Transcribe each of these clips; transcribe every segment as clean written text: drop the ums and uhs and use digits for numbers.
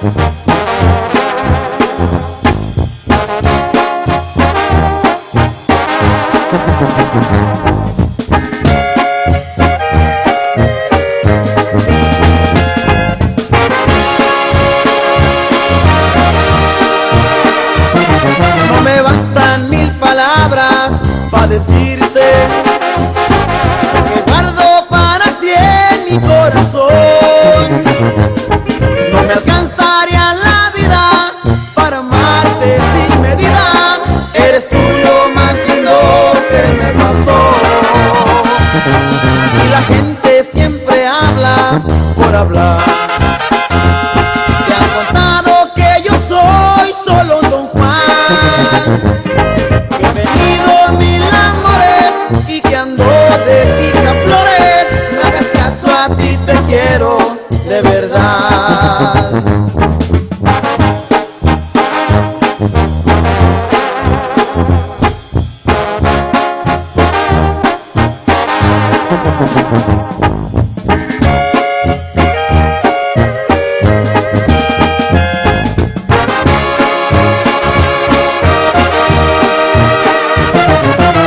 No me bastan 1000 palabras para decirte que guardo para ti en mi corazón. No me alcanzaría la vida para amarte sin medida. Eres tú lo más lindo que me pasó. Y la gente siempre habla por hablar. Te han contado que yo soy solo un Don Juan, que he tenido 1000 amores y que ando de picaflores. No hagas caso, a ti te quiero de verdad.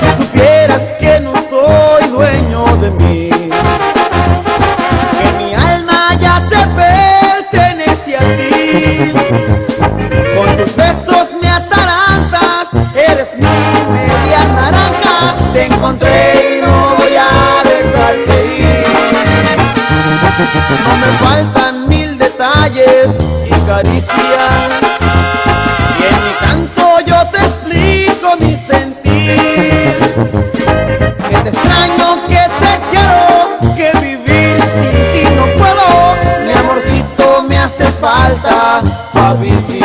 Si supieras que no soy dueño de mí, que mi alma ya te pertenece a ti, con tus besos me atarantas, eres mi media naranja. Te encontré y no voy a dejarte ir. No me faltan 1000 detalles y caricias, y en mi canto yo te explico mi sentir. Que te extraño, que te quiero, que vivir sin ti no puedo. Mi amorcito, me haces falta para vivir.